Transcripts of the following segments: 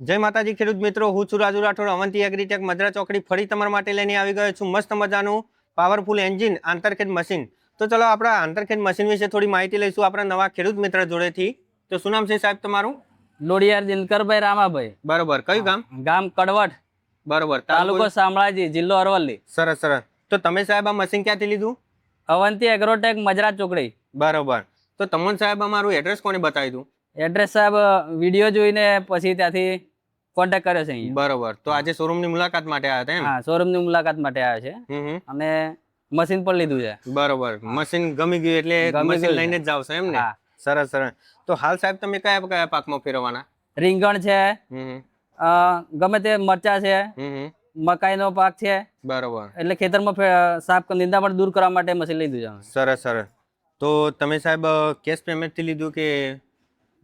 જય માતાજી ખેડૂત મિત્રો, હું છું રાજુ રાઠોડ. અવંતી એગ્રીટેક મદ્રા ચોકડી ફરી તમારા માટે લઈને આવી ગયો છું મસ્ત મજાનું પાવરફુલ એન્જિન આંતરખેદ મશીન. તો ચલો આપણા આંતરખેદ મશીન વિશે થોડી માહિતી લઈશું આપણા નવા ખેડૂત મિત્ર જોડેથી. તો શું નામ છે સાહેબ તમારું? લોડિયાર દિનકરભાઈ રામાભાઈ. બરોબર, કયું ગામ? ગામ કડવટ, બરોબર, તાલુકો શામળાજી, જિલ્લો અરવલ્લી. સરસ સરસ. તો તમે સાહેબ આ મશીન ક્યાંથી લીધું? અવંતી એગ્રોટેક મજરા ચોકડી. બરોબર. તો તમને સાહેબ અમારું એડ્રેસ કોને બતાવી દઉં? એડ્રેસ સાહેબ વિડીયો જોઈને પછી ત્યાંથી કોન્ટેક્ટ કર્યો છે અહીંયા. બરોબર. તો આજે શોરૂમની મુલાકાત માટે આવ્યા હતા એમ? હા, શોરૂમની મુલાકાત માટે આવ્યા છે અને મશીન પણ લીધું છે. બરોબર, મશીન ગમી ગયું એટલે મશીન લઈને જ જાવ છો એમ ને? હા. સરસ સરસ. તો હાલ સાહેબ તમે કયા કયા પાકમાં ફેરવવાના? રીંગણ છે, ગમે તે મરચા છે, મકાઈનો પાક છે. બરોબર. એટલે ખેતરમાં સાફ નિંદામણ દૂર કરવા માટે મશીન લીધું છે. સરસ સરસ. તો તમે સાહેબ કેશ પેમેન્ટથી લીધું કે?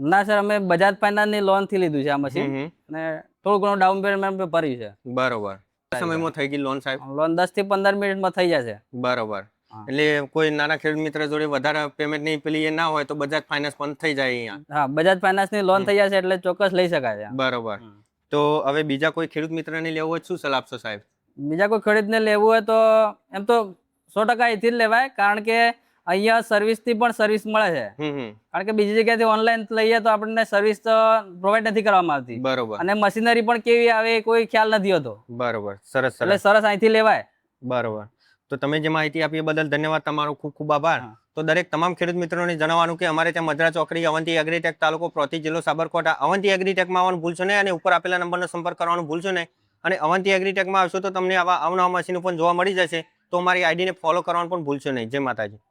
ના સર, અમે બજાજ ફાઇનાન્સની લોન થી લીધું છે આ મશીન અને થોડું ઘણું ડાઉન પેમેન્ટ ભર્યું છે. બરોબર. સમયમાં થઈ ગઈ લોન સાહેબ? લોન 10 થી 15 મિનિટમાં થઈ જશે. બરોબર. એટલે કોઈ નાના ખેડૂત મિત્ર જોડે વધારે પેમેન્ટ ની પેલી એ ના હોય તો બજાજ ફાઇનાન્સ પણ થઈ જાય અહીંયા? હા, બજાજ ફાઇનાન્સ ની લોન થઈ જશે એટલે ચોક્કસ લઈ શકાય છે. બરોબર. તો હવે બીજા કોઈ ખેડૂત મિત્રને લેવું હોય શું સલાહ આપશો સાહેબ? બીજા કોઈ ખેડૂતને લેવું હોય તો એમ તો 100% અહીંથી જ લેવાય, કારણ કે અહીંયા સર્વિસ થી પણ સર્વિસ મળે છે. કારણ કે બીજી જગ્યાથી ઓનલાઈન લઈએ તો આપણને સર્વિસ તો પ્રોવાઈડ નથી કરવામાં આવતી. બરોબર. અને મશીનરી પણ કેવી આવે કોઈ ખ્યાલ નથી હોતો. બરોબર. સરસ એટલે સરસ અહીંથી લેવાય. બરોબર. તો તમે જે માહિતી આપી એ બદલ ધન્યવાદ, તમારો ખૂબ ખૂબ આભાર. તો દરેક તમામ ખેડૂત મિત્રોને જણાવવાનું કે અમારે ત્યાં મદ્રા ચોકડી, અવંતી એગ્રીટેક, તાલુકો પ્રોથી, જિલ્લો સાબરકાંઠા, અવંતી એગ્રીટેકમાં આવવાનું ભૂલશો નહીં અને ઉપર આપેલા નંબરનો સંપર્ક કરવાનું ભૂલશો નહીં. અને અવંતી એગ્રીટેકમાં આવશો તો તમને આવા અવનવા મશીનો પણ જોવા મળી જશે. તો અમારી આઈડીને ફોલો કરવાનું પણ ભૂલશો નહીં. જય માતાજી.